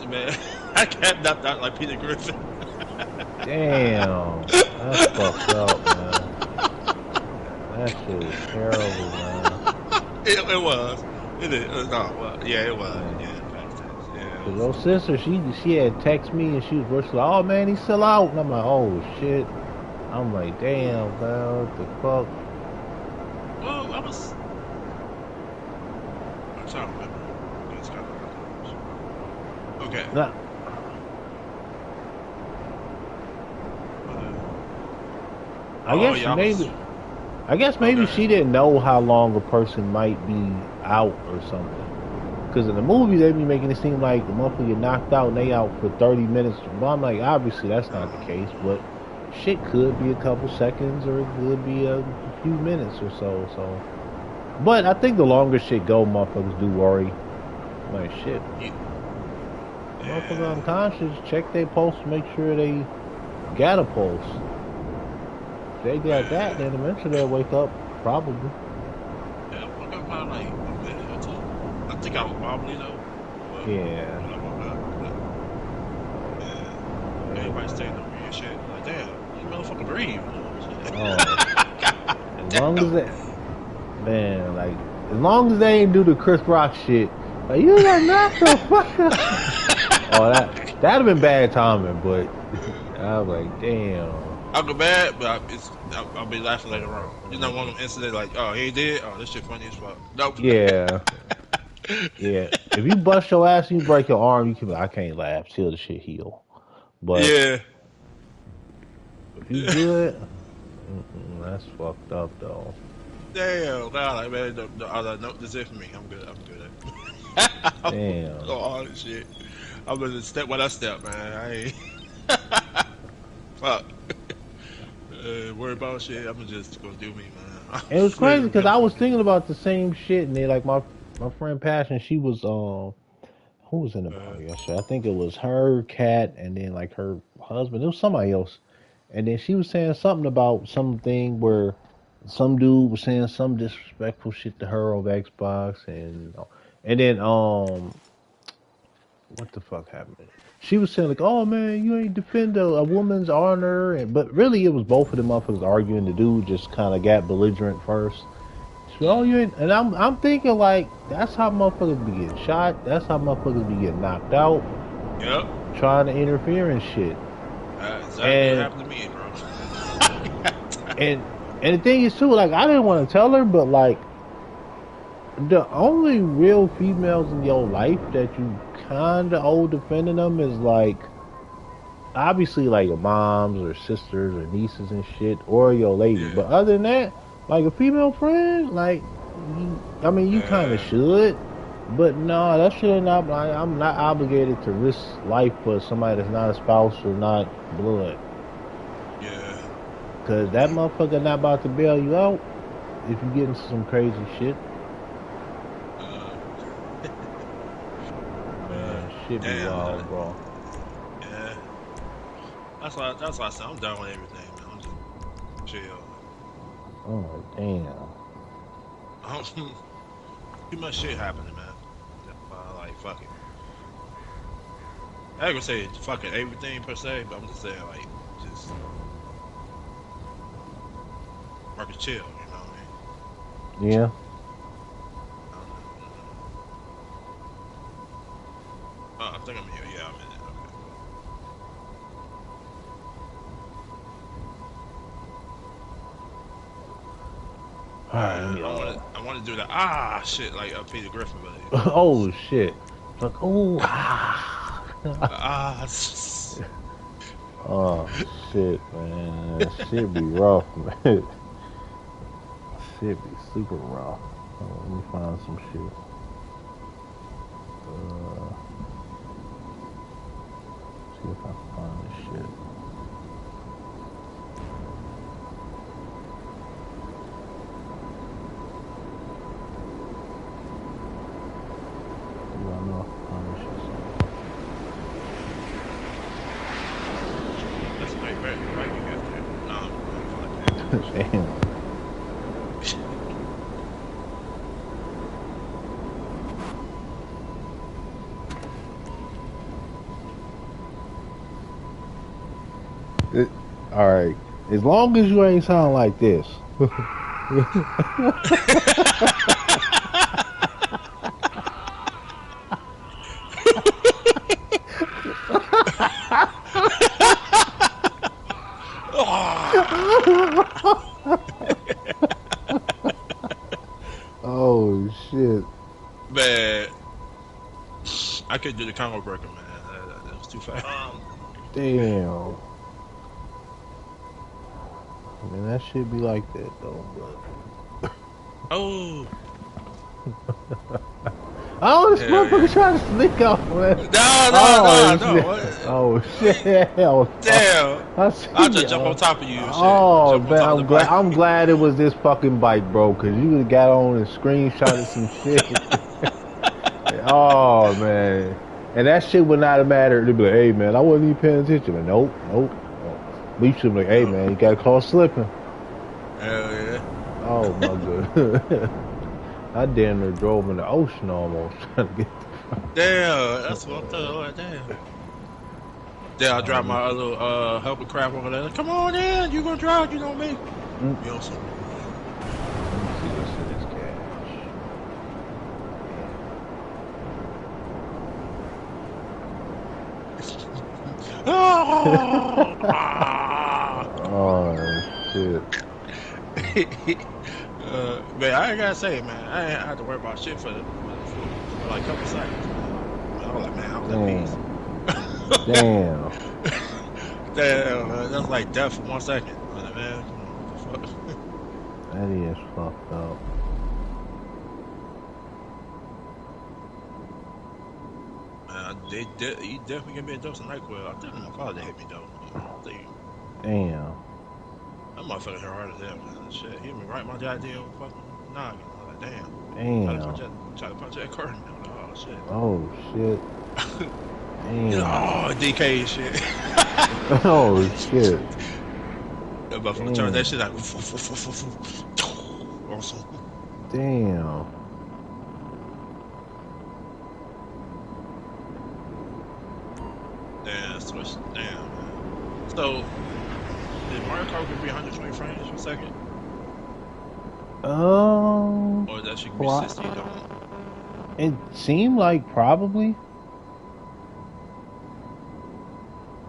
man, I can't knock out like Peter Griffin. Damn, that's fucked up, man. That shit was terrible, man. It was. It is. No, well, yeah, it was. Man. Yeah, past tense. Yeah, it Cause was. your sister, she had text me and she was like, "Oh man, he's still out." And I'm like, "Oh shit." I'm like, "Damn, man, what the fuck?" Well, I was. I'm trying to remember. It's kind of okay. Nah, But, I oh guess yeah, I was. maybe, I guess Oh, go maybe ahead. she didn't know how long a person might be out or something. Because in the movie, they be making it seem like the motherfucker get knocked out and they out for 30 minutes. Well, I'm like, obviously that's not the case, but shit could be a couple seconds or it could be a few minutes or so. So, but I think the longer shit go, motherfuckers do worry. Like shit, Yeah. motherfucker Yeah. unconscious. Check their pulse, make sure they got a pulse. If they got that, Yeah. then eventually they'll wake up. Probably. Yeah, I woke up probably like a minute or two. I think I was wobbly though. But Yeah. when I woke up, yeah, everybody staying over here and shit. Like, damn, you motherfucker breathe. Oh, as long as Damn. that man, like, as long as they ain't do the Chris Rock shit, like you got knocked the fuck up. Oh, that'd have been bad timing, but I was like, damn. I'll go bad, but I'll be laughing later on. You know, one of them incidents like, oh, he did. Oh, this shit funny as fuck. Nope. Yeah, yeah. If you bust your ass and you break your arm, you can be like, I can't laugh till the shit heal. But Yeah. if you good, that's fucked up though. Damn. Nah, like man, I was like, nope, this is for me. I'm good. I'm good. I'm Damn. all this shit. I'm gonna step by that step, man. I ain't fuck. Worry about shit. I'm just gonna do me, man. I'm And it was ready crazy to because go I was fucking. thinking about the same shit, and then like my friend Passion, she was who was in the bar Uh, yesterday? I think it was her, Cat, and then like her husband. It was somebody else. And then she was saying something about something where some dude was saying some disrespectful shit to her over Xbox, and then what the fuck happened? She was saying like, "Oh man, you ain't defend a woman's honor," and but really it was both of them motherfuckers arguing. The dude just kind of got belligerent first. She said, "Oh, you ain't," and I'm thinking like that's how motherfuckers be getting shot. That's how motherfuckers be getting knocked out yep. trying to interfere and shit. Exactly what And happened to me, bro. and and the thing is too, like I didn't want to tell her, but like the only real females in your life that you kinda owe defending them is like obviously like your moms or sisters or nieces and shit or your lady. Yeah. But other than that, like a female friend, like I mean you kinda Uh, should. But no, that should not like I'm not obligated to risk life for somebody that's not a spouse or not blood. yeah. Cause that motherfucker not about to bail you out if you get into some crazy shit. Uh, uh, Man, shit be damn. wild, bro. Yeah. That's why I said I'm done with everything, man. I'm just chill. Oh damn. Too much shit happening, man. Like fuck it. I ain't gonna say fucking everything per se, but I'm just saying like just fucking chill. You know what I mean? Yeah. I don't know. I think I'm here. Yeah, I'm in it. Okay, cool. All right, let me I want to do the shit like Peter Griffin, but you know oh shit. Like oh ah. Oh shit, man. That shit be rough, man. Shit be super rough. Let me find some shit. Uh, see if I can find this shit. Do I know if I can find this that's right. You got there. Fuck that. shit? Damn. All right. As long as you ain't sound like this. Oh shit. Man, I could do the Congo breaker, man. That was too fast. Damn. Man, that shit be like that though, Oh, but oh, this hell yeah. motherfucker trying to sneak off, man. No, no, Oh no, shit. no. Oh shit. Oh, Damn. I see I'll you. just jump on top of you and shit. Oh Jump on man, top of the bike. I'm glad it was this fucking bike, bro, cause you would've got on and screenshotted some shit. Oh man. And that shit would not have mattered. They'd be like, hey man, I wasn't even paying attention. But nope, nope. We should be like, hey man, you got caught slipping. Hell yeah. Oh my god. I damn near drove in the ocean almost trying to get Damn, that's what I'm talking about. Damn. Then I drop my other helper crap over there. Come on in, you gonna drive, you know me. You know something. Let me see what's in this cash. Oh shit. Man, I ain't gotta say, man, I ain't had to worry about shit for like a couple seconds. I was like, man, I was at peace. Damn. Damn, man, that's like death for 1 second. Like, man, come on, what the fuck? That is fucked up. He definitely gave me a dose of NyQuil. I think my father hit me though. Damn. That motherfucker hit hard as hell, man. Shit, he hit me right in my goddamn fucking noggin. I was like, damn. Damn. Try to punch that curtain. I was like, oh shit. Oh shit. Damn. You know, oh, DK and shit. Oh shit. That motherfucker turned that shit out. Awesome. Damn. Damn, switch. Damn, man. So, did Mario Kart can be 120 frames per second? Or that shit can be 60, though? It seemed like probably.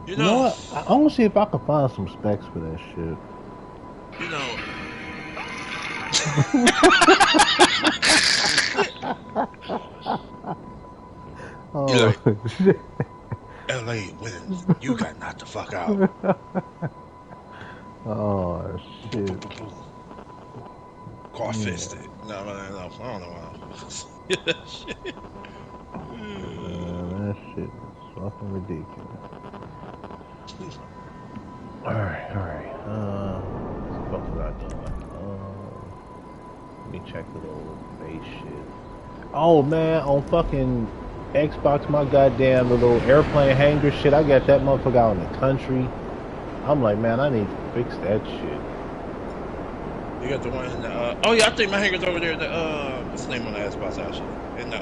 You know know what? I want to see if I can find some specs for that shit. You know. Oh like, shit. LA wins. You got knocked the fuck out. Oh shit. Car fisted. No, I don't know why. That shit. That shit is fucking ridiculous. Alright. What the fuck was I doing? Let me check the little base shit. Oh man, on fucking Xbox, my goddamn little airplane hangar shit, I got that motherfucker out in the country. I'm like, man, I need to fix that shit. You got the one in the, oh yeah, I think my hangar's over there, what's the name on the Xbox actually? In the,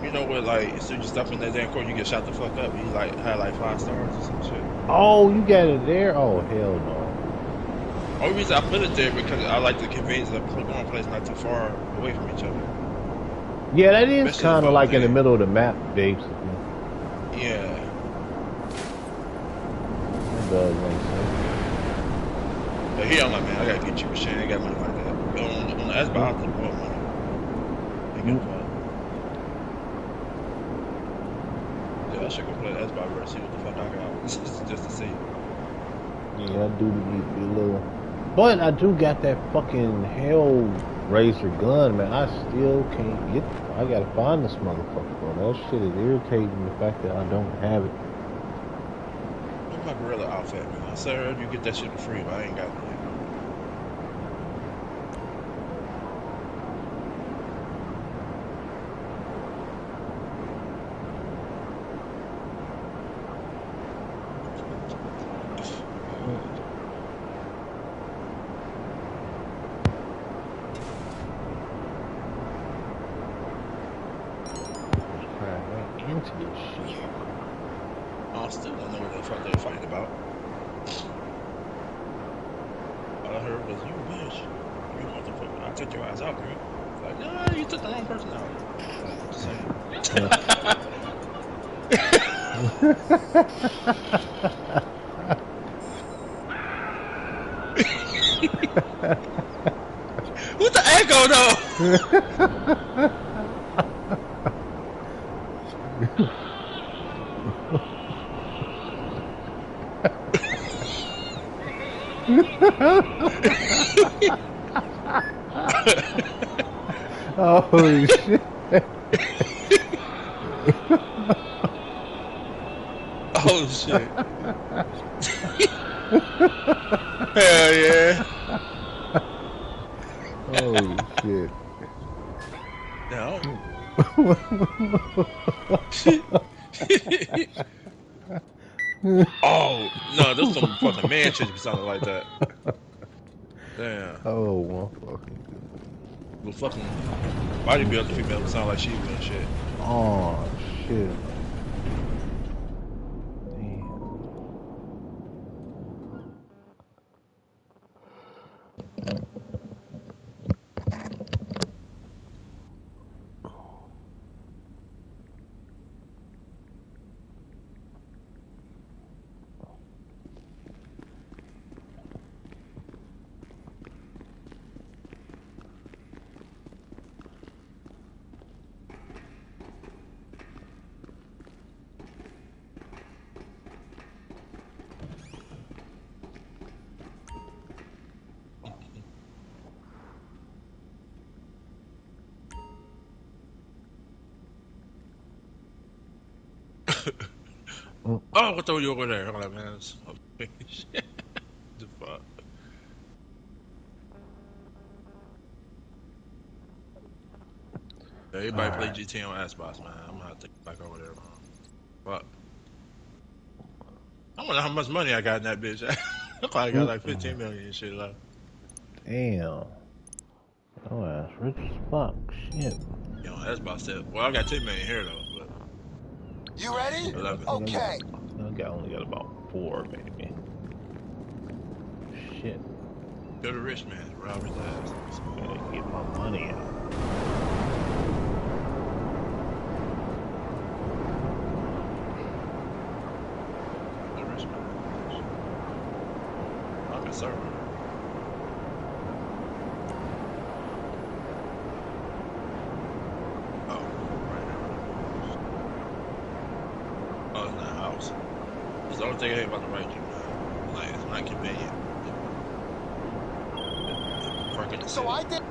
you know where, like, as soon as you step in that damn court, you get shot the fuck up, you, like, had, like, 5 stars or some shit. Oh, you got it there? Oh, hell no. Only reason I put it there because I like the convenience of going place not too far away from each other. Yeah, that is kind of like in the middle of the map, basically. Yeah. That does make sense. But here I'm like, man, I gotta get cheaper shit. I ain't got money like that. On the Xbox, I have to borrow money. Ain't good for it. Yeah, I should go play the Xbox versus see what the fuck I got. Just to see. Yeah, I do need to be a little. But I do got that fucking Hellraiser gun, man. I still can't get. I gotta find this motherfucker, bro. That shit is irritating. The fact that I don't have it. Look at my gorilla outfit, man. Sir, you get that shit for free, but I ain't got it. Into this shit. I still don't know what the fuck they're fighting about. All I heard was, "You bitch, you motherfucker! I took your ass out, bro." It's like, nah, you took the wrong person out. Like, I'm just saying. What the echo though? Oh shit! Oh shit! Hell yeah! Oh shit! No. Oh no, there's some fucking man shit be sounding like that. Damn. Oh motherfucker! The fucking bodybuilder female would sound like she and shit. Oh shit! Damn. Oh, what throw you over there? I'm like, man, shit. The fuck. Everybody All play right. GT on Xbox, man. I'm gonna have to get back over there, man. Fuck. I wonder how much money I got in that bitch. I probably got like 15 million and shit left. Damn. Oh, that's rich as fuck. Shit. You know, Xbox said, well, I got 10 million here though, but You ready? 11. Okay. I only got about 4, maybe. Shit. You're the rich man, rob his ass. Gotta get my money out. The rich man. I'm a server. Oh, right here. Oh, it's not a house. It's the only thing I hate about the right you, man. Like, it's not convenient. Fucking So I did.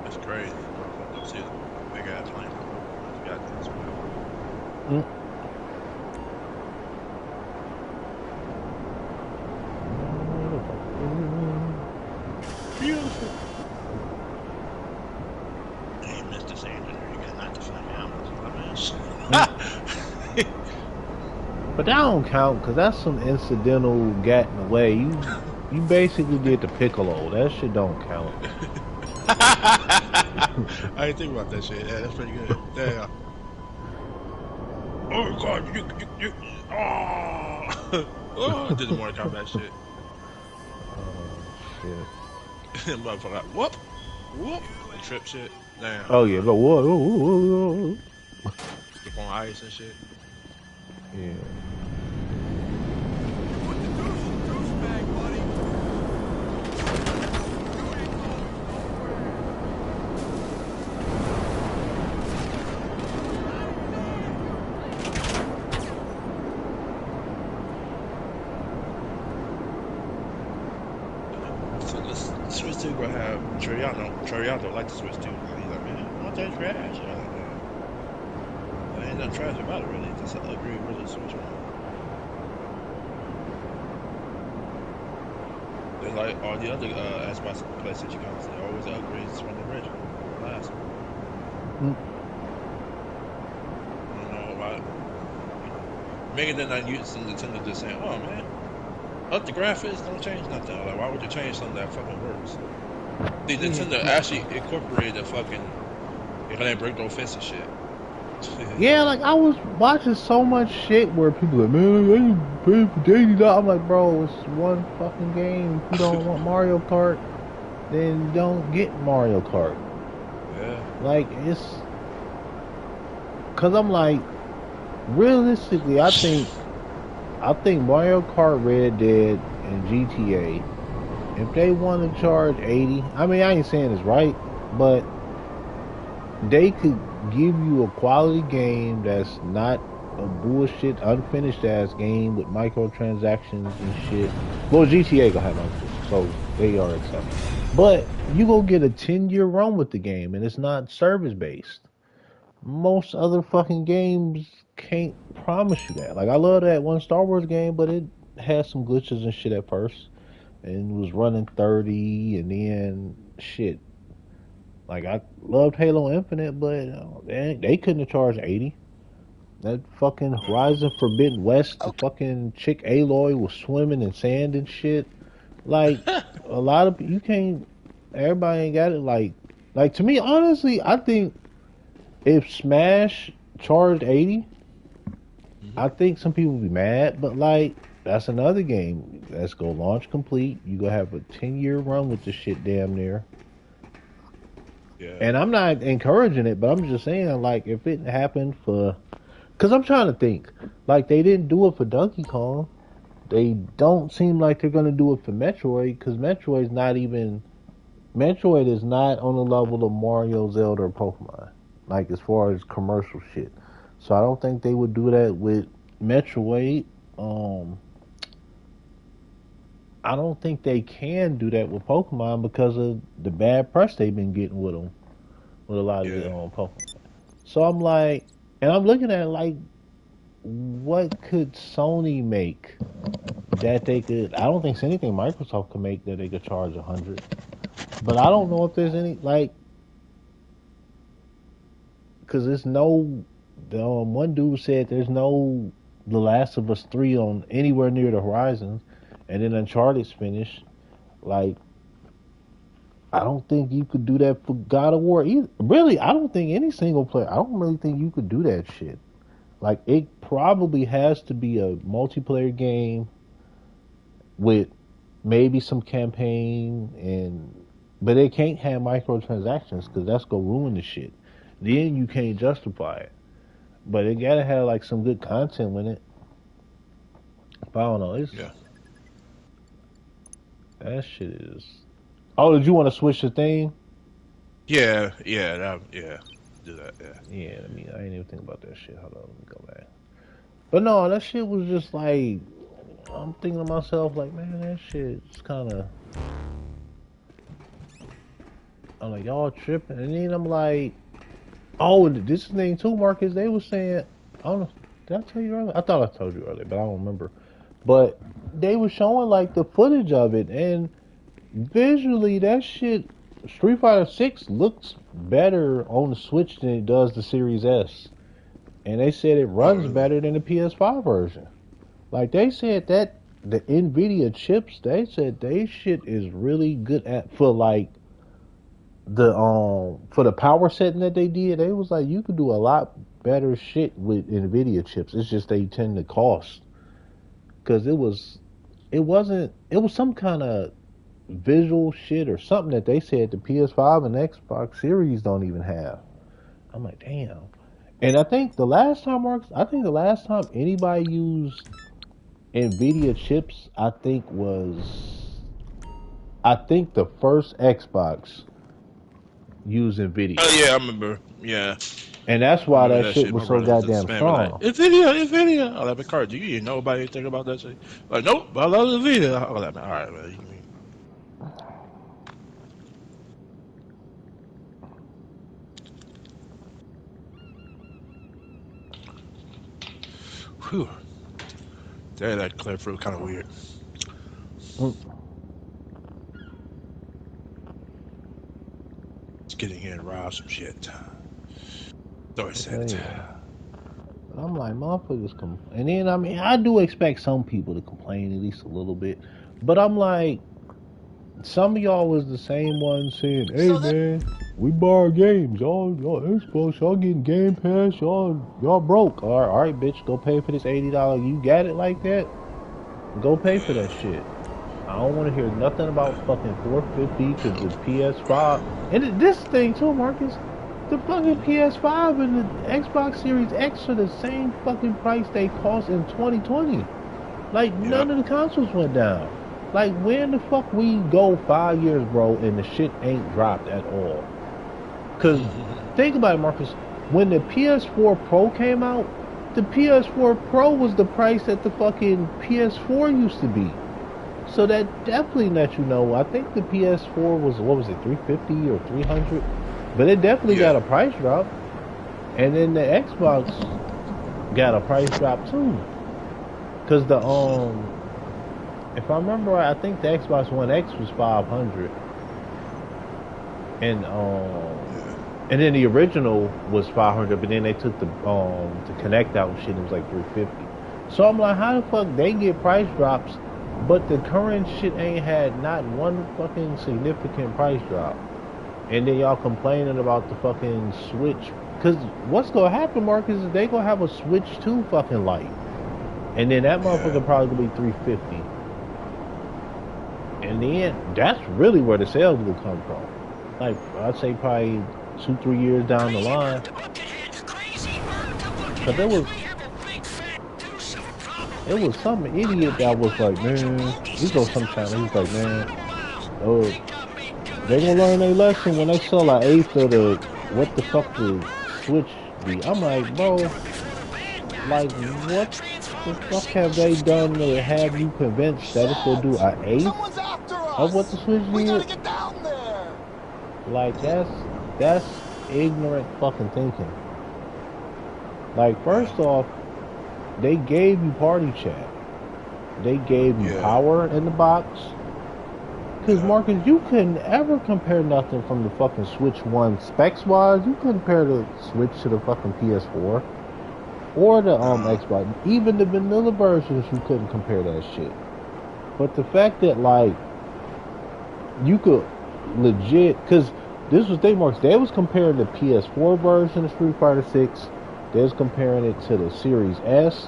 It's crazy. Motherfucker, see a big ass plane. You got this, man. Beautiful. Hey, Mr. Sanders, you got not to find out. But that don't count because that's some incidental getting away. You basically did the piccolo. That shit don't count. I didn't think about that shit. Yeah, that's pretty good. Damn. Oh god, you oh, oh, did the Mortal Kombat shit. Oh shit. Motherfucker, whoop, whoop, the trip shit. Damn. Oh yeah, but whoa. Keep on ice and shit. Yeah. So this Switch 2 gonna have Troyano like the Switch 2. He's like, man, I want that trash. I'm like, man. There ain't nothing trash about it really. Just an upgrade with the Switch 1. They're like all the other Xbox and PlayStation consoles. They're always upgrades from the original, the last one. I don't know why. Maybe they're not using Nintendo just saying, oh man, Up the graphics, don't change nothing. Like, why would you change something that fucking works? See, Yeah, Nintendo actually incorporated the fucking, it didn't break no fence and shit. yeah, like I was watching so much shit where people like, man, I ain't paying for $80. I'm like, bro, it's one fucking game. If you don't want Mario Kart, then don't get Mario Kart. Yeah. Like it's, cause I'm like, realistically, I think Mario Kart, Red Dead, and GTA, if they want to charge 80, I mean, I ain't saying it's right, but they could give you a quality game that's not a bullshit, unfinished ass game with microtransactions and shit. Well, GTA gonna have microtransactions, so they are accepted. But you go get a 10-year run with the game, and it's not service based. Most other fucking games can't promise you that. Like I love that one Star Wars game, but it had some glitches and shit at first, and was running 30, and then shit. Like I loved Halo Infinite, but they couldn't have charged 80. That fucking Horizon Forbidden West, the Okay. fucking chick Aloy was swimming in sand and shit. Like a lot of you can't. Everybody ain't got it. Like to me, honestly, I think if Smash charged 80, Hmm. I think some people would be mad. But like that's another game. Let's go launch complete. You gonna have a 10-year run with this shit damn near. Yeah. And I'm not encouraging it, but I'm just saying, like, if it happened for, because I'm trying to think, like, they didn't do it for Donkey Kong. They don't seem like they're gonna do it for Metroid, because Metroid is not on the level of Mario, Zelda, or Pokemon, like as far as commercial shit. So I don't think they would do that with Metroid. Um, I don't think they can do that with Pokemon because of the bad press they've been getting with them, with a lot of the Yeah. Pokemon. So I'm like, and I'm looking at it like, what could Sony make that they could? I don't think it's anything Microsoft could make that they could charge 100. But I don't know if there's any like, because there's no. The one dude said there's no The Last of Us 3 on anywhere near the horizon, and then Uncharted's finished. Like, I don't think you could do that for God of War either. Really, I don't think any single player. I don't really think you could do that shit. Like it probably has to be a multiplayer game with maybe some campaign but it can't have microtransactions because that's gonna ruin the shit. Then you can't justify it. But it gotta have like some good content with it. But I don't know. It's Yeah. that shit is. Oh, did you want to switch the thing? Yeah. Yeah. Yeah. Do that. Yeah. Yeah, I mean I didn't even think about that shit. Hold on, let me go back. But no, that shit was just like I'm thinking to myself like, man, that shit's kind of. I'm like, y'all tripping, and then I'm like, oh, this thing too, Marcus. They was saying, I don't know, did I tell you earlier? I thought I told you earlier, but I don't remember. But they were showing like the footage of it, and visually, that shit, Street Fighter 6 looks better on the Switch than it does the Series S, and they said it Oh, runs really? better than the PS5 version. Like they said that the Nvidia chips, they said they shit is really good at for like the for the power setting that they did, they was like you could do a lot better shit with Nvidia chips. It's just they tend to cost because it was some kind of visual shit or something that they said the PS5 and Xbox Series don't even have. I'm like, damn. And I think the last time anybody used Nvidia chips, I think the first Xbox used Nvidia. Oh yeah, I remember. Yeah, And that's I why remember that that shit shit. My was so brother was just goddamn spamming like strong. Nvidia, Nvidia. I like, Card, do you even know about anything about that shit? Like, nope, I love Nvidia. I like, all right, man. Whew. Damn, that clear fruit kind of weird. Mm, Let's get in here and rob some shit. So he I tell said. you. I'm like, motherfuckers and then I mean, I do expect some people to complain at least a little bit, but I'm like, some of y'all was the same ones saying, "Hey man, we borrow games, y'all Xbox, y'all getting Game Pass, y'all broke. All right, bitch, go pay for this $80. You got it like that? Go pay for that shit. I don't want to hear nothing about fucking 450 because the PS5 and this thing too, Marcus. The fucking PS5 and the Xbox Series X are the same fucking price they cost in 2020. Like none of the consoles went down. Like, when the fuck we go 5 years, bro, and the shit ain't dropped at all? Because, think about it, Marcus. When the PS4 Pro came out, the PS4 Pro was the price that the fucking PS4 used to be. So that definitely lets you know, I think the PS4 was, what was it, 350 or 300? But it definitely got a price drop. And then the Xbox got a price drop, too. Because the, if I remember right, I think the Xbox One X was 500, and then the original was 500, but then they took the Kinect out and shit. It was like 350. So I'm like, how the fuck they get price drops, but the current shit ain't had not one fucking significant price drop, and then y'all complaining about the fucking Switch? Cause what's gonna happen, Marcus, is they gonna have a Switch 2 fucking light, and then that motherfucker probably gonna be 350. And then that's really where the sales will come from. Like, I'd say probably 2-3 years down the line. But it was some idiot that was like, man, he goes some channel, he's like, man, they gonna learn their lesson when they sell an eighth of the, what the fuck the Switch be. I'm like, bro, like, what the fuck have they done to have you convinced that if they do an eighth of what the Switch did? Like, that's ignorant fucking thinking. Like, first off, they gave you party chat. They gave you power in the box. Because, Marcus, you couldn't ever compare nothing from the fucking Switch 1 specs-wise. You couldn't compare the Switch to the fucking PS4. Or the Xbox. Even the vanilla versions, you couldn't compare that shit. But the fact that, like, you could legit, because this was they marks. They was comparing the PS4 version of Street Fighter 6. They was comparing it to the Series S,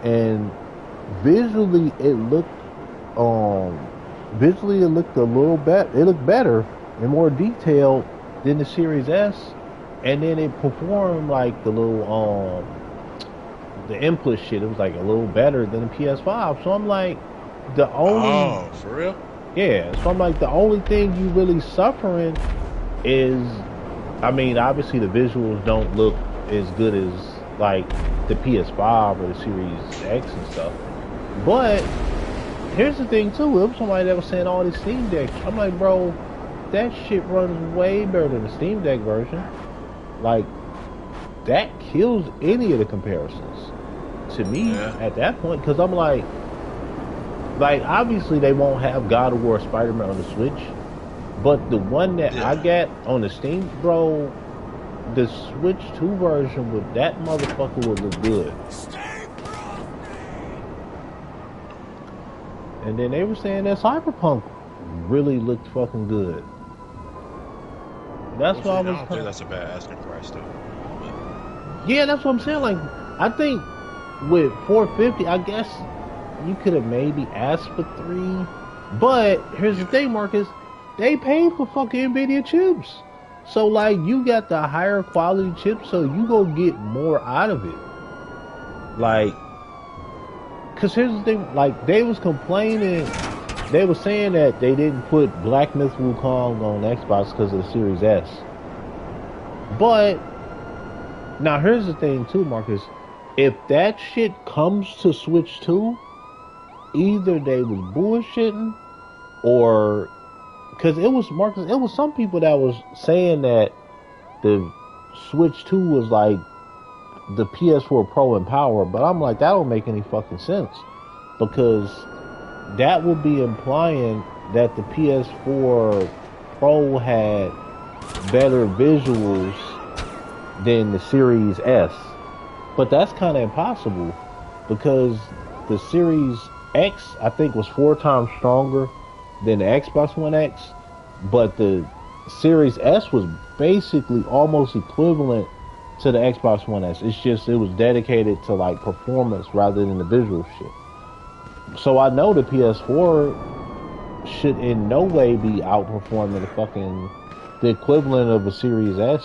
and visually it looked a little better. It looked better and more detailed than the Series S, and then it performed like the little the input shit. It was like a little better than the PS5. So I'm like, the only for real. Yeah, so I'm like, the only thing you really suffering is, I mean, obviously the visuals don't look as good as like the PS5 or the Series X and stuff. But here's the thing too, it was somebody that was saying all these Steam Decks. I'm like, bro, that shit runs way better than the Steam Deck version. Like, that kills any of the comparisons to me at that point, because I'm like, obviously they won't have God of War, Spider-Man on the Switch, but the one that I got on the Steam, bro, the Switch 2 version with that motherfucker would look good. And then they were saying that Cyberpunk really looked fucking good. That's why I was. I don't think that's a bad asking price though. Yeah, that's what I'm saying. Like, I think with 450, I guess you could have maybe asked for 3. But here's the thing, Marcus. They paid for fucking NVIDIA chips. So, like, you got the higher quality chips, so you go get more out of it. Like, because here's the thing. Like, they was complaining. They were saying that they didn't put Black Myth Wukong on Xbox because of the Series S. But now here's the thing too, Marcus. If that shit comes to Switch 2, either they was bullshitting, or because it was, Marcus, it was some people that was saying that the Switch 2 was like the PS4 Pro in power, but I'm like, that don't make any fucking sense, because that would be implying that the PS4 Pro had better visuals than the Series S. But that's kind of impossible because the Series X, I think, was 4 times stronger than the Xbox One X, but the Series S was basically almost equivalent to the Xbox One S. It's just it was dedicated to like performance rather than the visual shit. So I know the PS4 should in no way be outperforming the equivalent of a Series S.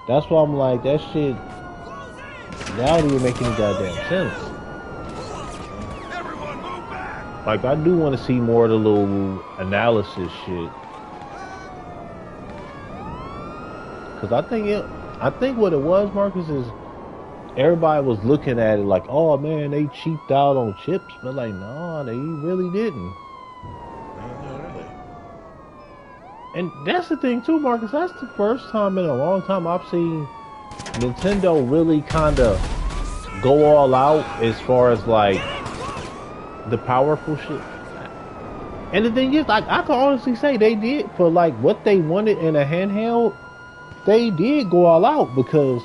That's why I'm like, that shit, that don't even make any goddamn sense. Like, I do want to see more of the little analysis shit. Cause I think what it was, Marcus, is everybody was looking at it like, oh man, they cheaped out on chips, but like, no, they really didn't. No, really. And that's the thing too, Marcus. That's the first time in a long time I've seen Nintendo really kind of go all out as far as like the powerful shit. And the thing is, like, I can honestly say they did for like what they wanted in a handheld. They did go all out because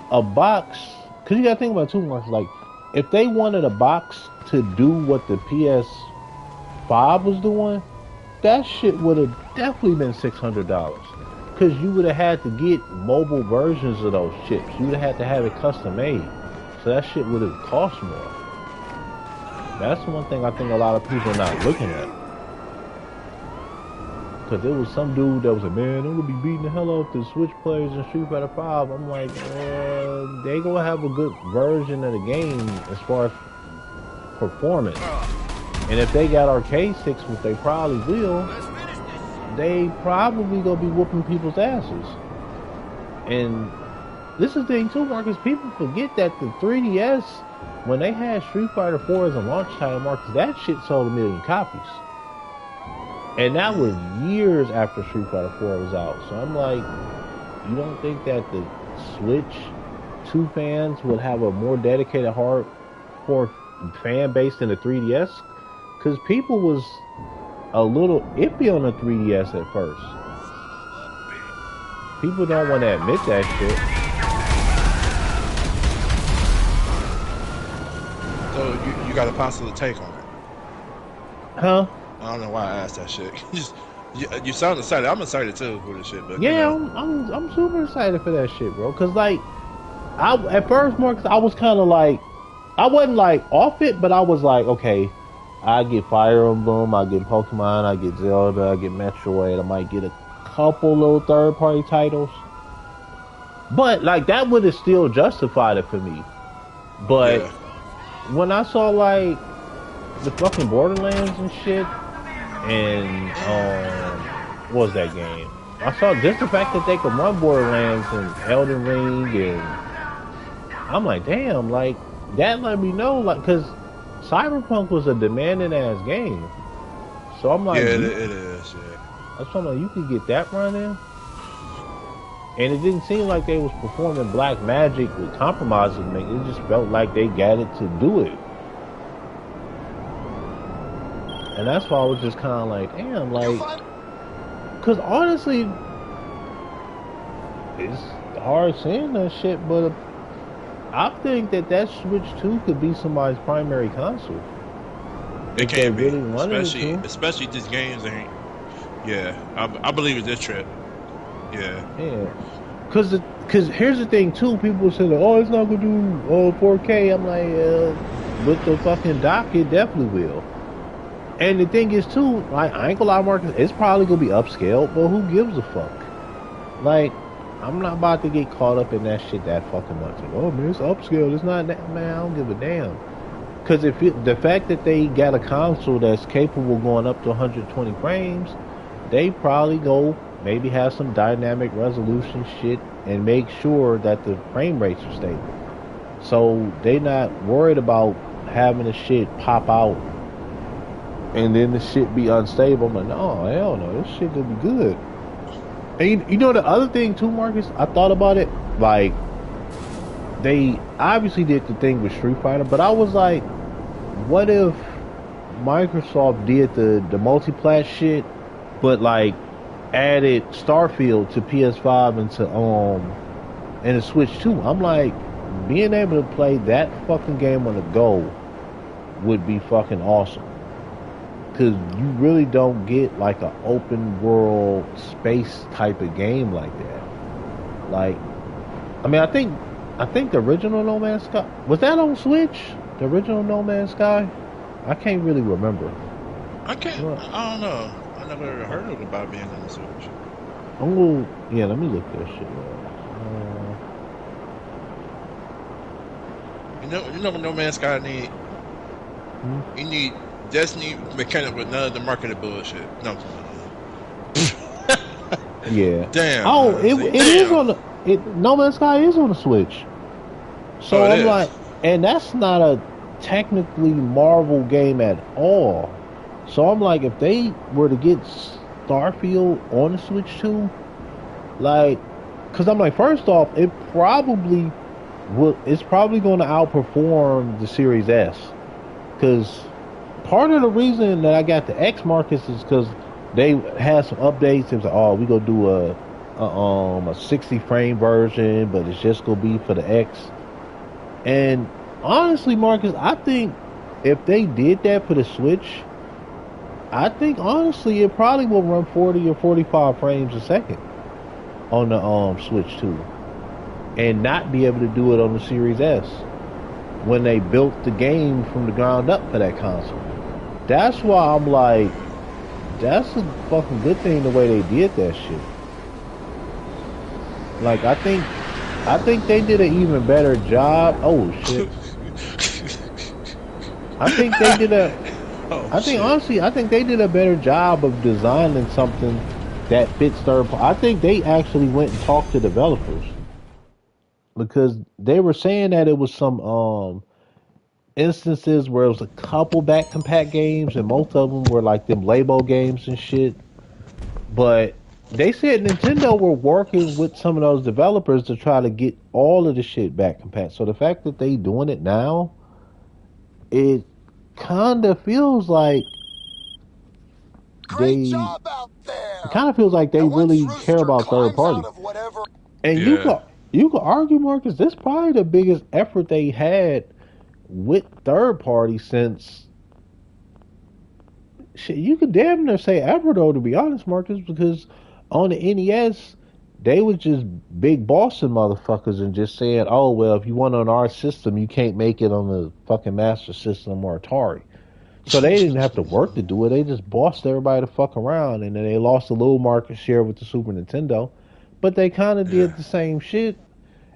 a box. Cause you gotta think about it too, Marcus. Like, if they wanted a box to do what the PS5 was doing, that shit would have definitely been $600. Cause you would have had to get mobile versions of those chips. You would have had to have it custom made. So that shit would have cost more. That's one thing I think a lot of people are not looking at. Cause there was some dude that was like, man, I'm gonna be beating the hell out the Switch players in Street Fighter 5. I'm like, they gonna have a good version of the game as far as performance. And if they got arcade sticks, which they probably will, they probably gonna be whooping people's asses. And this is the thing too, Marcus. People forget that the 3DS, when they had Street Fighter 4 as a launch title, Marcus, that shit sold 1 million copies. And that was years after Street Fighter 4 was out. So I'm like, you don't think that the Switch 2 fans would have a more dedicated hardcore fan base than the 3DS? Because people was a little iffy on the 3DS at first. People don't want to admit that shit. So you got a possible take on it? Huh? I don't know why I asked that shit. You sound excited. I'm excited too for this shit. But yeah, you know. I'm super excited for that shit, bro. Cause like, at first, Marcus, I was kind of like, I wasn't like off it, but I was like, okay, I get Fire Emblem, I get Pokemon, I get Zelda, I get Metroid, I might get a couple little third-party titles. But like that would have still justified it for me. But when I saw like the fucking Borderlands and shit. And what was that game? I saw just the fact that they could run Borderlands and Elden Ring, and I'm like, damn, like that let me know, like, cause Cyberpunk was a demanding ass game. So I'm like, yeah, it is. Yeah. That's something like, you could get that running, and it didn't seem like they was performing black magic with compromises. It just felt like they got it to do it. And that's why I was just kind of like, damn, like, because honestly, it's hard saying that shit, but I think that Switch 2 could be somebody's primary console. It can be, really especially these games ain't. Yeah, I believe it's this trip. Yeah. Yeah. Because here's the thing, too. People say, like, oh, it's not going to do 4K. I'm like, with the fucking dock, it definitely will. And the thing is, too, like, I ain't gonna lie, Marcus, it's probably gonna be upscaled, but who gives a fuck? Like, I'm not about to get caught up in that shit that fucking much. Like, oh, man, it's upscaled. It's not that, man, I don't give a damn. Because the fact that they got a console that's capable of going up to 120 frames, they probably go maybe have some dynamic resolution shit and make sure that the frame rates are stable. So they not worried about having the shit pop out and then the shit be unstable. I'm like, no, hell no, this shit could be good. And you know the other thing too, Marcus, I thought about it, like, they obviously did the thing with Street Fighter, but I was like, what if Microsoft did the multi-plat shit, but like added Starfield to PS5 and to and the Switch 2? I'm like, being able to play that fucking game on the go would be fucking awesome. Cause you really don't get like an open world space type of game like that. Like, I mean, I think the original No Man's Sky was that on Switch. The original No Man's Sky. I can't really remember. I don't know. I never heard of about being on the Switch. Yeah. Let me look that shit up. You know what No Man's Sky need? You need Destiny mechanic with none of the marketing bullshit. No. Yeah. Damn. Oh, it is on the. No Man's Sky is on the Switch. So I'm like, and that's not a technically Marvel game at all. So I'm like, if they were to get Starfield on the Switch too, like, because I'm like, first off, it's probably going to outperform the Series S. Because part of the reason that I got the X, Marcus, is because they had some updates. It was like, oh, we gonna do a 60 frame version, but it's just gonna be for the X. And honestly, Marcus, I think if they did that for the Switch, I think honestly it probably will run 40 or 45 frames a second on the Switch too, and not be able to do it on the Series S when they built the game from the ground up for that console. That's why I'm like, that's a fucking good thing the way they did that shit. Like, I think they did an even better job. Oh shit. I think they did honestly, I think they did a better job of designing something that fits third party. I think they actually went and talked to developers, because they were saying that it was some instances where it was a couple back compat games, and most of them were like them Labo games and shit. But they said Nintendo were working with some of those developers to try to get all of the shit back compat. So the fact that they doing it now, it kind of feels like Great job out there. It kind of feels like they really care about third party. And you could argue, Marcus, this is probably the biggest effort they had with third party since shit. You could damn near say ever, though, to be honest, Marcus, because on the NES they was just big bossing motherfuckers and just saying, oh well, if you want on our system, you can't make it on the fucking Master System or Atari. So they didn't have to work to do it. They just bossed everybody to fuck around, and then they lost a little market share with the Super Nintendo, but they kind of did the same shit.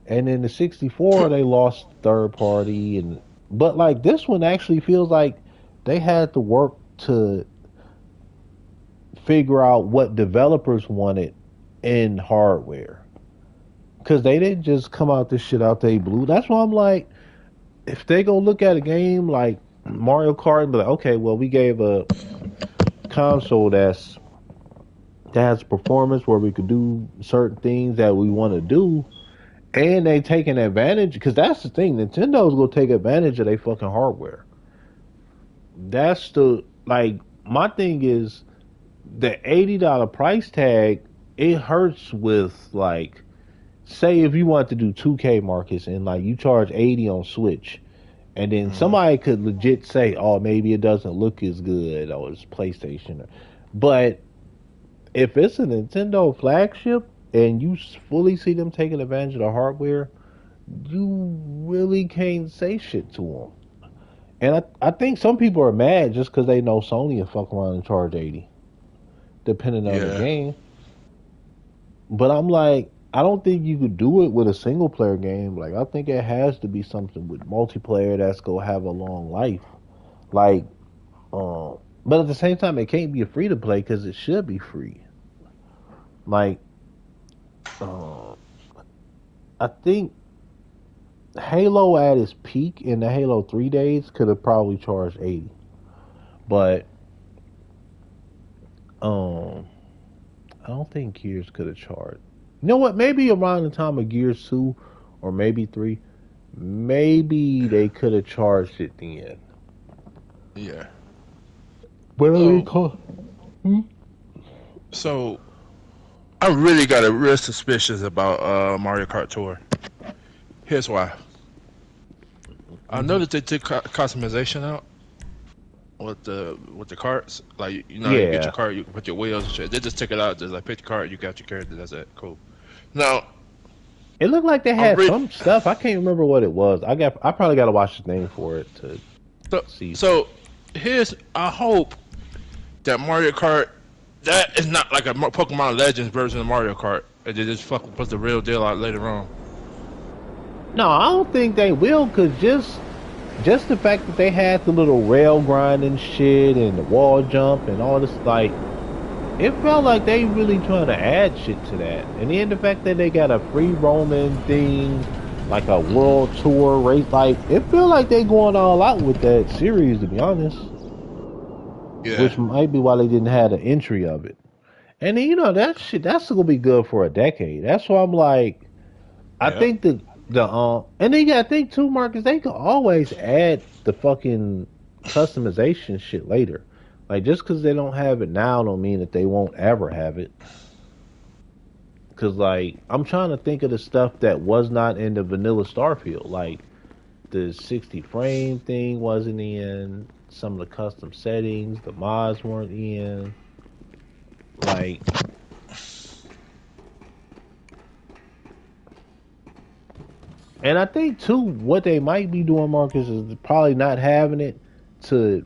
And in the 64, they lost third party, but like this one actually feels like they had to work to figure out what developers wanted in hardware, because they didn't just come out this shit out they blue. That's why I'm like, if they go look at a game like Mario Kart and be like, okay, well, we gave a console that has performance where we could do certain things that we want to do, and they taking advantage, because that's the thing, Nintendo's gonna take advantage of their fucking hardware. That's the, like, my thing is the $80 price tag. It hurts with, like, say if you want to do 2K, Marcus, and like you charge 80 on Switch, and then somebody could legit say, oh, maybe it doesn't look as good, or it's PlayStation. But if it's a Nintendo flagship and you fully see them taking advantage of the hardware, you really can't say shit to them. And I think some people are mad just because they know Sony will fuck around and charge 80, depending on the game. But I'm like, I don't think you could do it with a single player game. Like, I think it has to be something with multiplayer that's gonna have a long life. Like, but at the same time, it can't be a free to play because it should be free. Like, I think Halo at its peak in the Halo 3 days could have probably charged 80. But I don't think Gears could have charged. You know what? Maybe around the time of Gears 2 or maybe 3, maybe they could have charged it then. Yeah. What do they call? So, I really got a real suspicious about Mario Kart Tour. Here's why. I know that they took customization out with the carts. Like you get Yeah, your cart, you put your wheels and shit. They just took it out. Just like pick the cart, you got your character. That's it. Cool. Now it looked like they I'm had ready. some stuff. I can't remember what it was. I probably got to watch the thing for it to So see. so here's I hope that Mario Kart that is not like a Pokemon Legends version of Mario Kart. And they just fucking put the real deal out later on. No, I don't think they will, cause just the fact that they had the little rail grinding shit and the wall jump and all this, like, it felt like they really trying to add shit to that. And then the fact that they got a free roaming thing, like a world tour race, like, it felt like they going all out with that series, to be honest. Yeah. Which might be why they didn't have the entry of it. And then, that shit, that's gonna be good for a decade. That's why I'm like, I Yeah. think and then you gotta think too, Marcus, they could always add the fucking customization shit later. Like, just because they don't have it now don't mean that they won't ever have it. Because, like, I'm trying to think of the stuff that was not in the vanilla Starfield. Like, the 60 frame thing wasn't in, some of the custom settings, the mods weren't in. Like, and I think too, what they might be doing, Marcus, is probably not having it to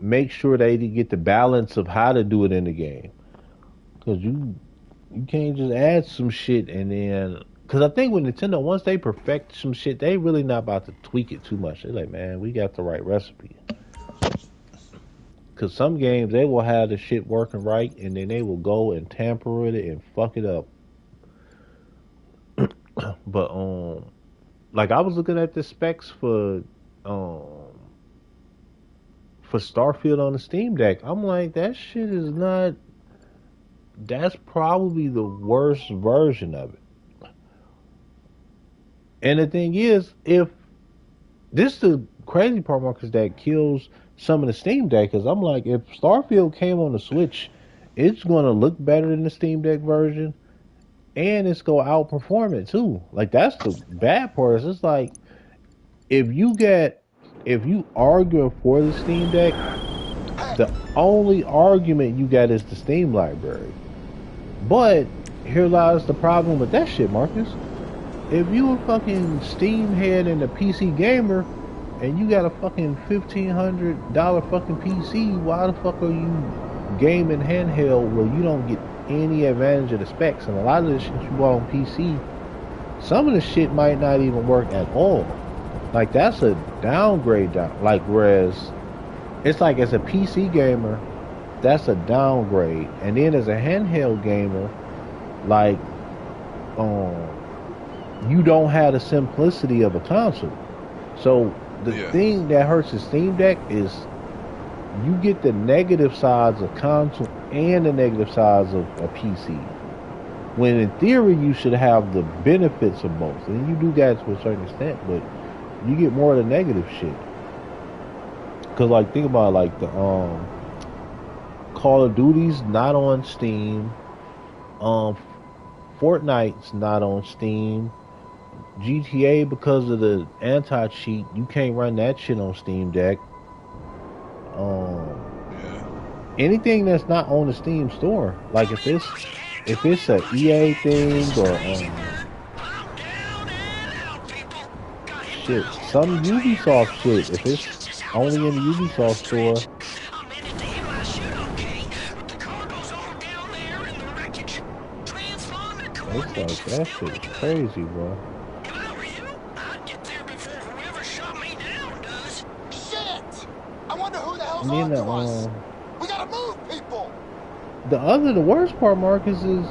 make sure they get the balance of how to do it in the game. Because you can't just add some shit and then, because I think with Nintendo, once they perfect some shit, they really not about to tweak it too much. They're like, man, we got the right recipe. Because some games they will have the shit working right, and then they will go and tamper with it and fuck it up. But like, I was looking at the specs for Starfield on the Steam Deck. I'm like, that shit is not. That's probably the worst version of it. And the thing is, if this the crazy part, Marcus, that kills some of the Steam Deck, because I'm like, if Starfield came on the Switch, it's gonna look better than the Steam Deck version, and it's gonna outperform it too. Like, that's the bad part. It's like, if you argue for the Steam Deck, the only argument you got is the Steam library. But here lies the problem with that shit, Marcus. If you a fucking Steam head and a PC gamer, and you got a fucking $1,500 fucking PC, why the fuck are you gaming handheld where you don't get any advantage of the specs? And a lot of the shit you bought on PC, some of the shit might not even work at all. Like, that's a downgrade down. Like, whereas it's like, as a PC gamer, that's a downgrade, and then as a handheld gamer, like, you don't have the simplicity of a console. So the thing that hurts the Steam Deck is you get the negative sides of console and the negative sides of a PC. When in theory you should have the benefits of both, and you do that to a certain extent, but you get more of the negative shit. Cause, like, think about, like, the Call of Duty's not on Steam. Fortnite's not on Steam. GTA, because of the anti-cheat, you can't run that shit on Steam Deck. Anything that's not on the Steam store, like if it's a EA thing or shit, some Ubisoft shit, if it's only in the Ubisoft store. It's like, that shit is crazy, bro. Shit! I wonder who the hell's And on then to us. We gotta move, people. The worst part, Marcus, is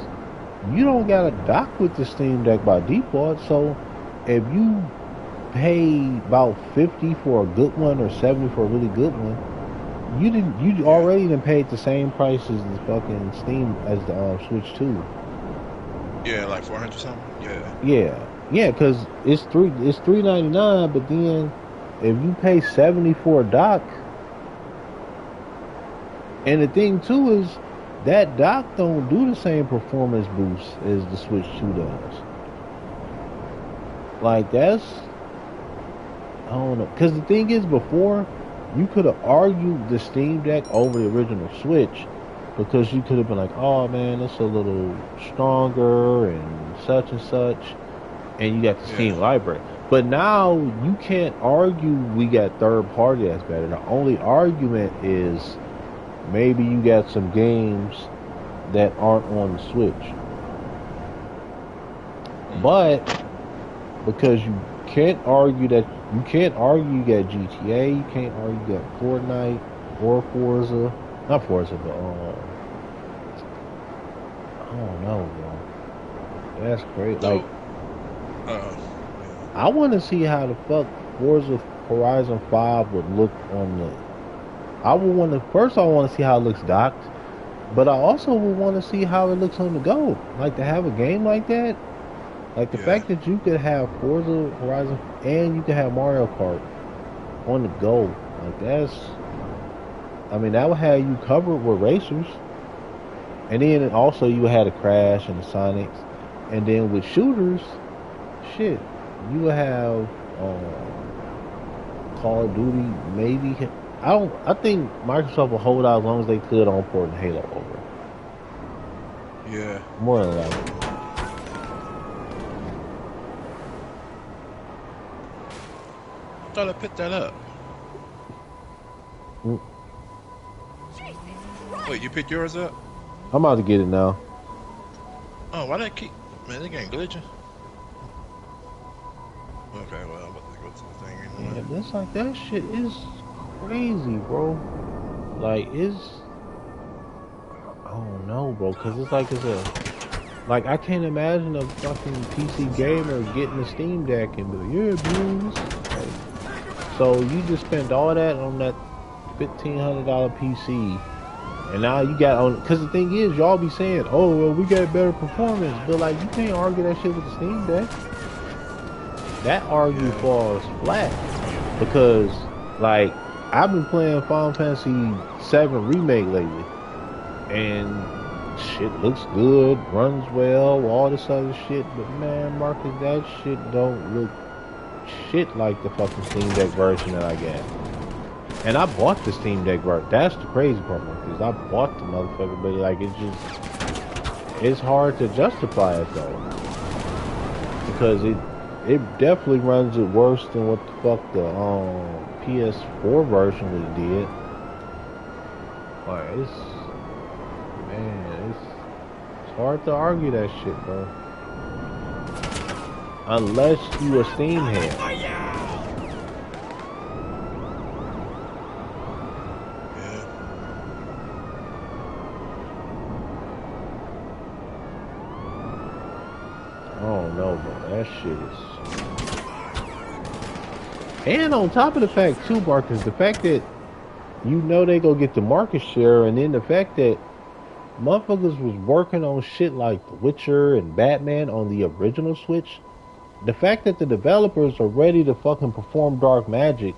you don't gotta dock with the Steam Deck by default. So if you pay about 50 for a good one or 70 for a really good one, you already done paid the same price as the fucking Steam as the Switch 2. Yeah, like 400 something. Yeah, because it's $399, but then if you pay 70 for a dock, and the thing too is that dock don't do the same performance boost as the Switch 2 does. Like, I don't know. Because the thing is, before, you could have argued the Steam Deck over the original Switch because you could have been like, oh man, it's a little stronger and such, and you got the Steam Yeah. library. But now you can't argue we got third party that's better. The only argument is maybe you got some games that aren't on the Switch. But because you can't argue you got GTA, you can't argue you got Fortnite or Forza, not Forza, but I don't know, bro. That's great. Like, I want to see how the fuck Forza Horizon 5 would look on the. I want to see how it looks docked, but I also would want to see how it looks on the go. Like, to have a game like that. Like, the fact that you could have Forza Horizon and you could have Mario Kart on the go, like that would have you covered with racers. And then also you had a Crash and the Sonics. And then with shooters, shit, you would have Call of Duty, maybe. I think Microsoft will hold out as long as they could on porting Halo over. Yeah. More than likely. I thought I picked that up. Wait, you picked yours up? I'm about to get it now. Oh, why did I keep... Man, this game glitching. Okay, well, I'm about to go to the thing anyway. Yeah, it's like, that shit is crazy, bro. Like, I don't know, bro, because it's like, like, I can't imagine a fucking PC gamer getting a Steam Deck and be like, yeah, blues. Like, so you just spent all that on that $1,500 PC. And now you got on, because the thing is, y'all be saying, oh, well, we got better performance. But, like, you can't argue that shit with the Steam Deck. That argue falls flat. Because, like, I've been playing Final Fantasy VII Remake lately. And shit looks good, runs well, all this other shit. But, man, Marcus, that shit don't look shit like the fucking Steam Deck version that I got. And I bought the Steam Deck version. That's the crazy part, because I bought the motherfucker, but like it's hard to justify it though, because it definitely runs it worse than what the fuck the PS4 version would did. Like it's hard to argue that shit, bro. Unless you a Steam head. That shit is. And on top of the fact too, Marcus, the fact that you know they go get the market share, and then the fact that motherfuckers was working on shit like The Witcher and Batman on the original Switch. The fact that the developers are ready to fucking perform dark magic,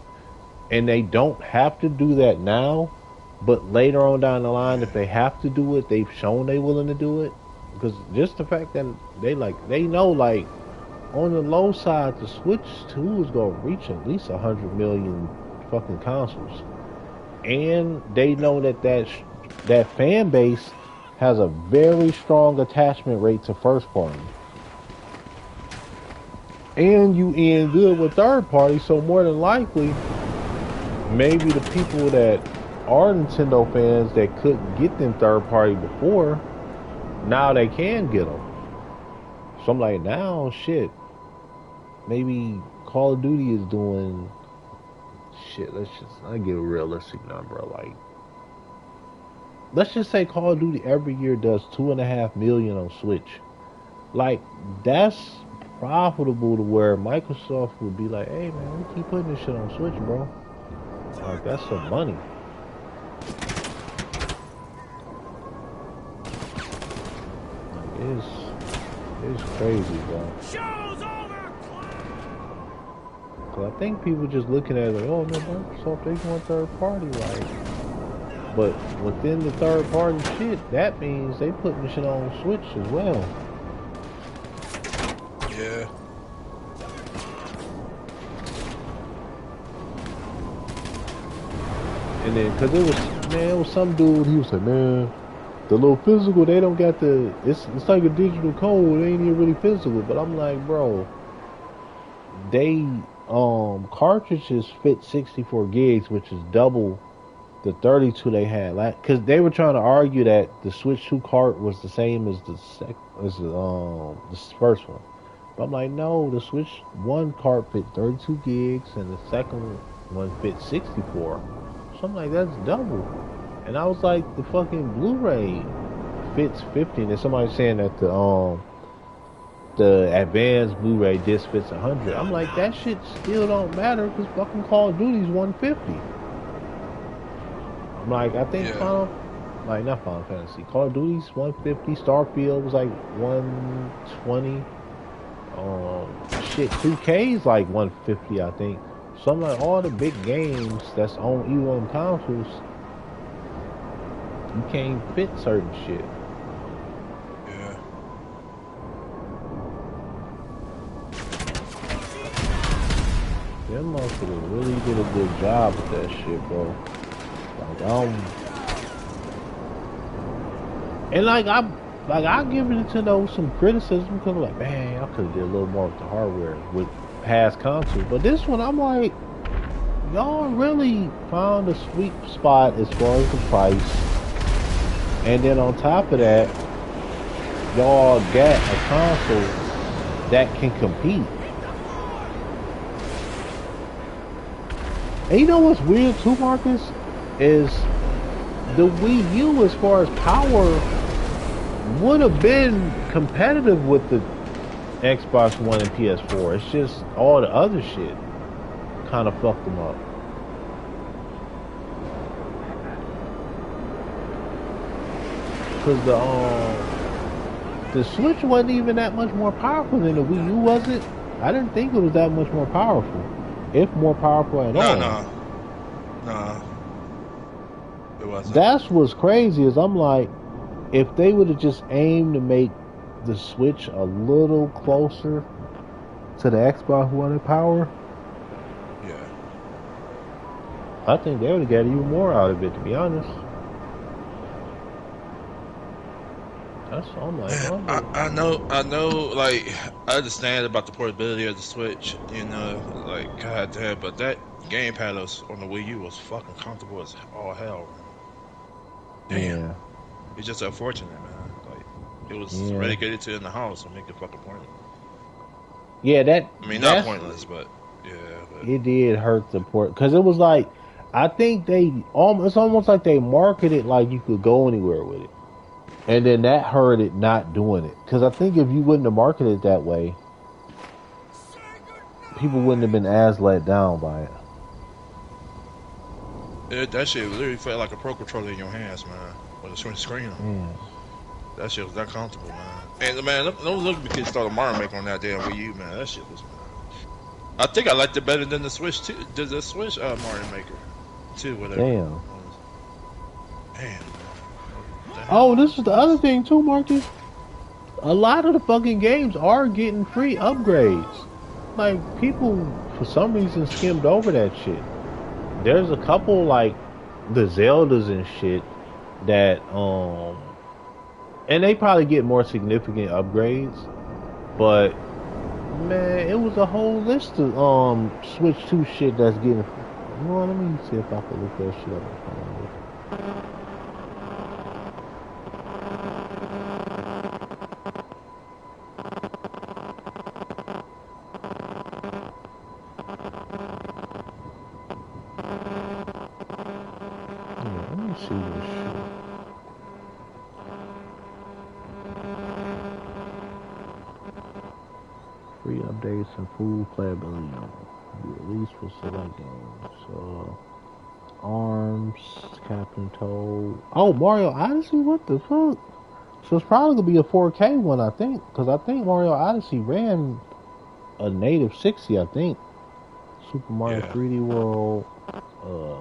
and they don't have to do that now, but later on down the line, if they have to do it, they've shown they willing to do it. Because just the fact that they know like on the low side, the Switch 2 is gonna reach at least 100 million fucking consoles, and they know that fan base has a very strong attachment rate to first party, and you end good with third party. So more than likely, maybe the people that are Nintendo fans that couldn't get them third party before, now they can get them. So I'm like, now shit. Maybe Call of Duty is doing shit. I give a realistic number. Like, let's just say Call of Duty every year does 2.5 million on Switch. Like, that's profitable to where Microsoft would be like, hey man, we keep putting this shit on Switch, bro. Like, that's some money. Like, it's crazy, bro. I think people just looking at it like, oh man, Microsoft, they want third party, like. But within the third party shit, that means they putting the shit on Switch as well. Yeah. And then, cause it was some dude. He was like, man, the little physical, they don't got the. It's like a digital code. It ain't even really physical. But I'm like, bro, they cartridges fit 64 gigs, which is double the 32 they had. Like, cause they were trying to argue that the Switch 2 cart was the same as the first one. But I'm like, no, the Switch 1 cart fit 32 gigs, and the second one fit 64. So I'm like, that's double. And I was like, the fucking Blu-ray fits 50. And somebody saying that the advanced Blu-ray disc fits 100. I'm like, that shit still don't matter because fucking Call of Duty's 150. I'm like, I think not Final Fantasy. Call of Duty's 150. Starfield was like 120. 2K's like 150, I think. So I'm like, all the big games that's on even on consoles, you can't fit certain shit. Yeah. Them motherfuckers really did a good job with that shit, bro. Like, I give Nintendo some criticism because I'm like, man, I could have did a little more with the hardware with past consoles. But this one, I'm like, y'all really found a sweet spot as far as the price. And then on top of that, y'all got a console that can compete. And you know what's weird too, Marcus? Is the Wii U, as far as power, would have been competitive with the Xbox One and PS4. It's just all the other shit kind of fucked them up. Cause the Switch wasn't even that much more powerful than the Wii U, was it? I didn't think it was that much more powerful, if more powerful at all. No, it wasn't. That's what's crazy. Is I'm like, if they would have just aimed to make the Switch a little closer to the Xbox One in power, yeah, I think they would have got even more out of it, to be honest. That's all I'm like. I know, like, I understand about the portability of the Switch, you know, like, goddamn, but that gamepad on the Wii U was fucking comfortable as all hell. Damn. Yeah. It's just unfortunate, man. Like, it was relegated to in the house and make it fucking pointless. Yeah, not pointless, but yeah. But it did hurt the port because it was like, I think it's almost like they marketed like you could go anywhere with it, and then that hurt it not doing it. Because I think if you wouldn't have marketed it that way, people wouldn't have been as let down by it. That shit literally felt like a Pro Controller in your hands, man. With a switch screen on. Yeah. That shit was that comfortable, man. And man, don't look because started Mario Maker on that damn Wii U, man. That shit was. I think I liked it better than the Switch too. The Switch Mario Maker, too. Whatever. Damn. Damn. Oh, this is the other thing too, Marcus. A lot of the fucking games are getting free upgrades. Like, people for some reason skimmed over that shit. There's a couple like the Zeldas and shit that and they probably get more significant upgrades, but man, it was a whole list of Switch 2 shit that's getting. Well, let me see if I can look that shit up. Free updates and full playability released for select games. ARMS, Captain Toad. Oh, Mario Odyssey? What the fuck? So it's probably gonna be a 4K one, I think, because I think Mario Odyssey ran a native 60. I think. Super Mario 3D World,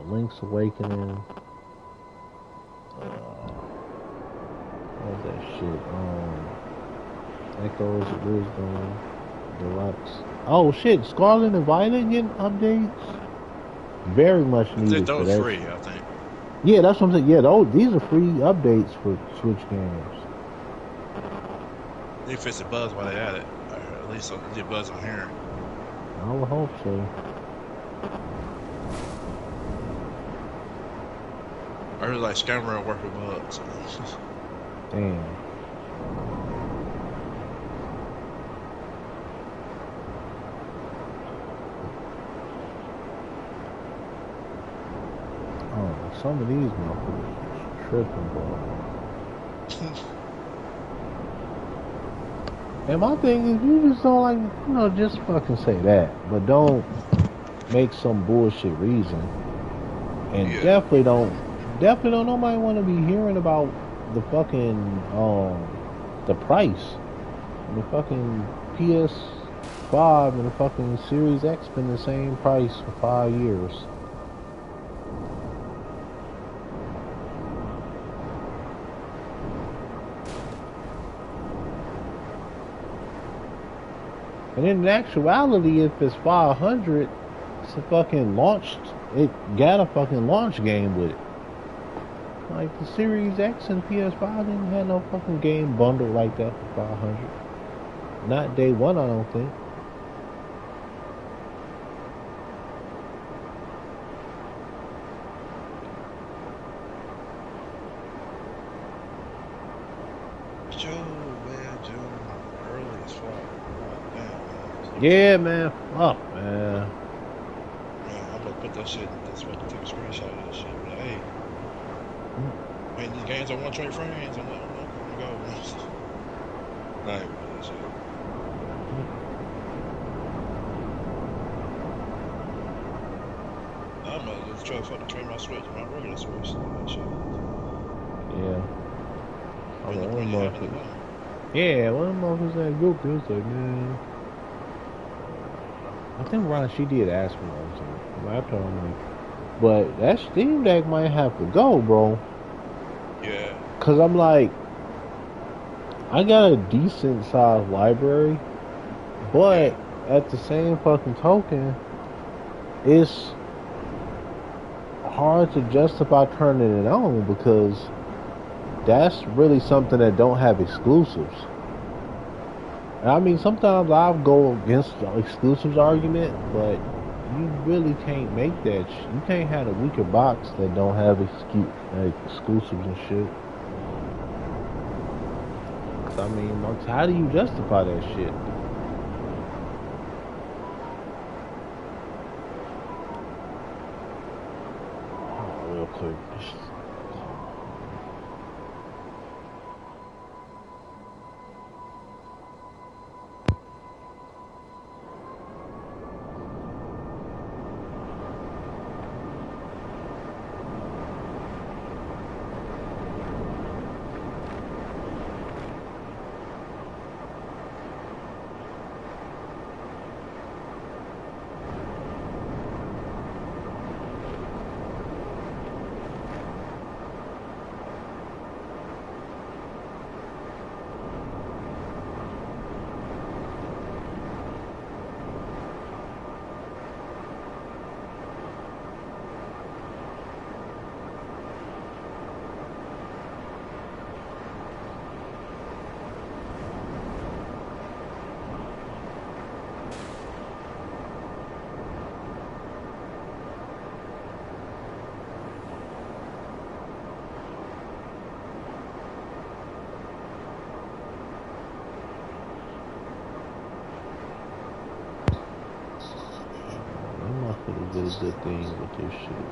Link's Awakening. What's that shit? Echoes of Wisdom. Deluxe. Oh shit, Scarlet and Violet getting updates. Very much needed. Those free, I think. Yeah, that's what I'm saying. Yeah, these are free updates for Switch games. They fix the buzz while they at it. Or at least the buzz I'm hearing. I would hope so. I heard like Scammer work with bugs. Damn. Oh, some of these motherfuckers tripping, bro. And my thing is, you just don't like, just fucking say that, but don't make some bullshit reason. And Yeah. definitely don't nobody want to be hearing about the fucking the price. The fucking PS5 and the fucking Series X been the same price for 5 years. And in actuality, if it's 500, it's a fucking launched. It got a fucking launch game with it. Like the Series X and PS5 didn't have no fucking game bundle like that for 500. Not day one, I don't think. Joe, man, Joe, early as fuck. Damn, man. Yeah, man. Fuck, man. Man, I'm gonna put that shit. That's what take a screenshot of that shit. Be like, hey, man, these games are 120 frames. I'm gonna go. Like that shit. I'm gonna just try to fucking train my Switch, my regular Switch. That shit. Yeah. Ain't no point in having it now. Yeah, one of them motherfuckers that group is like, man. I think Ron, she did ask me that something. I told him like, but that Steam Deck might have to go, bro. Yeah. Cause I'm like, I got a decent sized library, but at the same fucking token, it's hard to justify turning it on because that's really something that don't have exclusives. And I mean, sometimes I'll go against the exclusives argument, but you really can't make that. You can't have a weaker box that don't have exclusives and shit. I mean, how do you justify that shit? Oh, real quick. Did a good thing with this shit.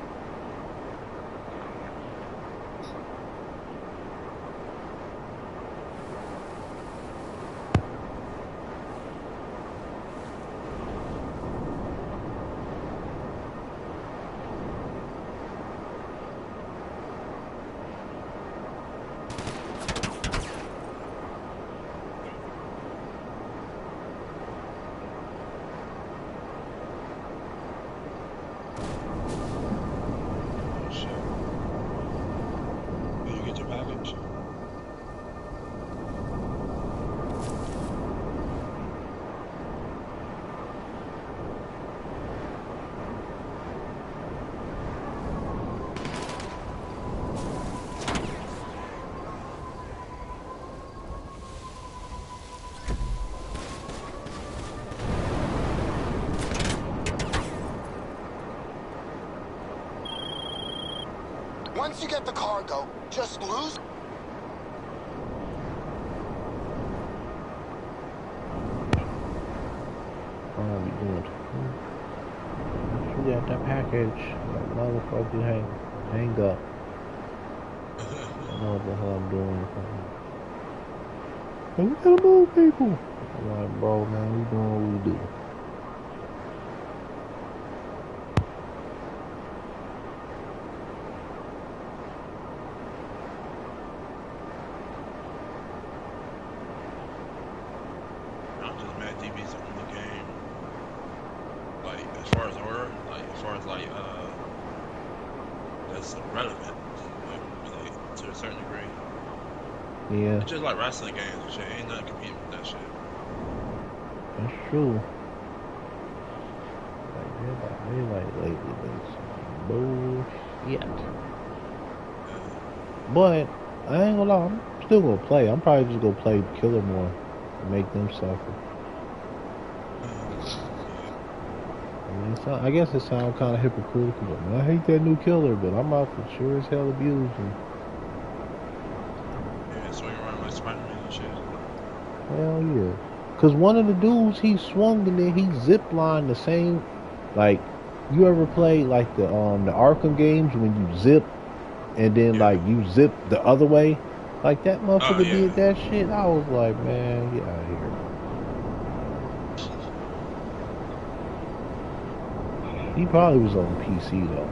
Once you get the cargo, just lose. What are we doing? You got that package. Like, motherfucker, hang up. I don't know what the hell I'm doing. Hey, we gotta move people. I'm like, bro, man, we doing what we do. I'm just mad DB's the only game. Like as far as horror, like as far as like that's relevant, like to a certain degree. Yeah, It's just like wrestling games and shit. Ain't nothing competing with that shit. that's true. They like lately been some bullshit. But I ain't gonna lie, I'm still gonna play. I'm probably just gonna play Killer more and make them suffer. I mean, I guess it sounds kind of hypocritical, but man, I hate that new Killer, but I'm out to sure as hell abuse him. Yeah, swing around like Spider-Man and shit. Hell yeah. Cause one of the dudes, he swung and then he ziplined the same, like, you ever play like the Arkham games when you zip and then like you zip the other way? Like that motherfucker did that shit. I was like, man, get out of here. He probably was on PC though.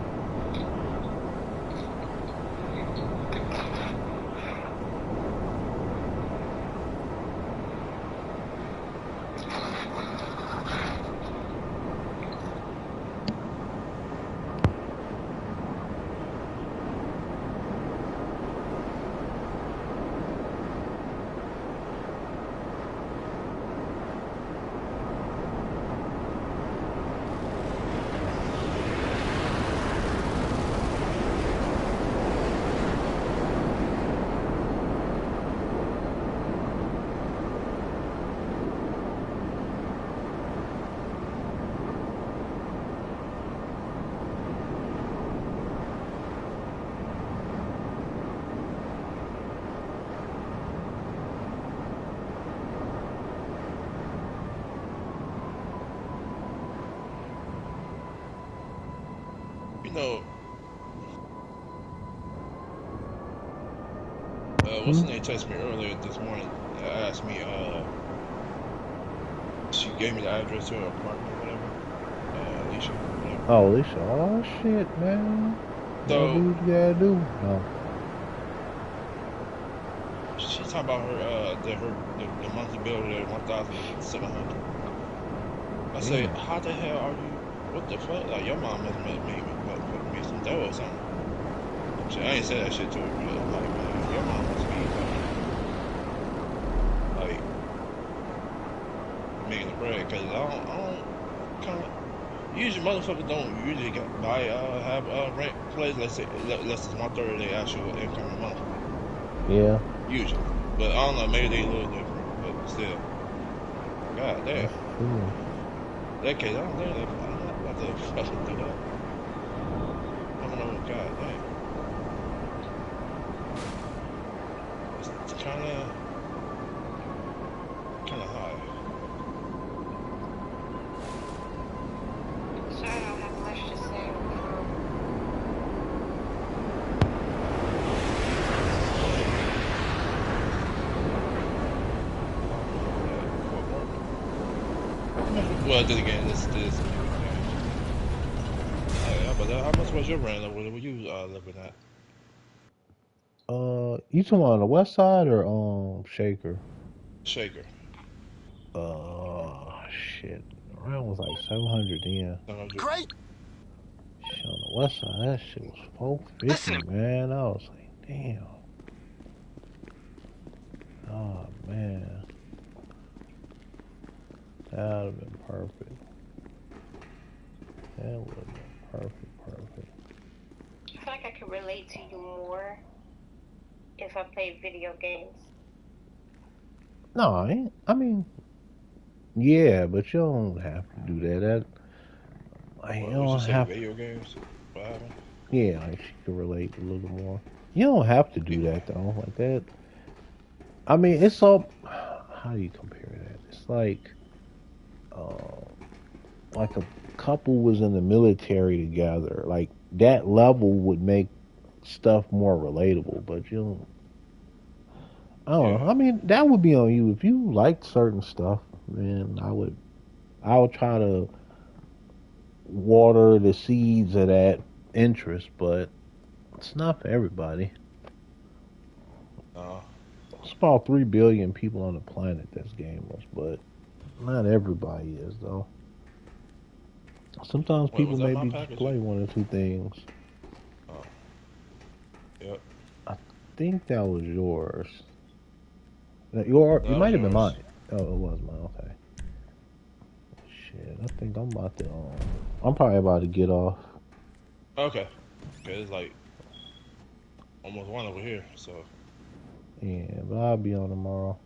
You know, what's the name texted me earlier this morning? Asked me, she gave me the address to her apartment or whatever. Alicia, whatever. Oh, Alicia. Oh shit, man. So what you gotta do? No. she talking about her the monthly bill there $1,700. I say, how the hell are you? What the fuck? Like your mom must make me some dough or something. Shit, I ain't say that shit to her, but I'm like, man, your mom must be like making the bread, cause I don't kind of. Usually, motherfuckers don't usually have rent plays. Let's say less than 1/3 of their actual income a month. Yeah. Usually, but I don't know. Maybe they a little different, but still. God damn. That case, I don't know. I'm not about to fucking do that. I don't know. God damn. It's kind of high. So I don't have much to say. Well, then again, this. Yeah, but how much was your rent? What were you looking at? You talking on the west side or Shaker? Shaker. Shit. Rent was like 700 then. 700. Great. Shit, on the west side, that shit was 450, man. I was like, damn. Oh man. That would have been perfect. That would have been perfect. I feel like I could relate to you more if I played video games. No, I mean, yeah, but you don't have to do that. You don't have video games? What happened? Yeah, like she could relate a little more. You don't have to do that though, like that. I mean, it's all. How do you compare that? It's uh, like a couple was in the military together. Like that level would make stuff more relatable. But you don't. I don't know. Yeah. I mean, that would be on you if you liked certain stuff. Then I would. I would try to water the seeds of that interest, but it's not for everybody. Uh, It's about 3 billion people on the planet that's gamers, but not everybody is though. Sometimes wait, people was that my maybe just package? play one or two things. Oh, yep. I think that was yours. It That was might have been yours. mine. Oh, it was mine. Okay. Shit, I think I'm about to. I'm probably about to get off. Okay. Okay, it's like almost one over here. So Yeah, but I'll be on tomorrow.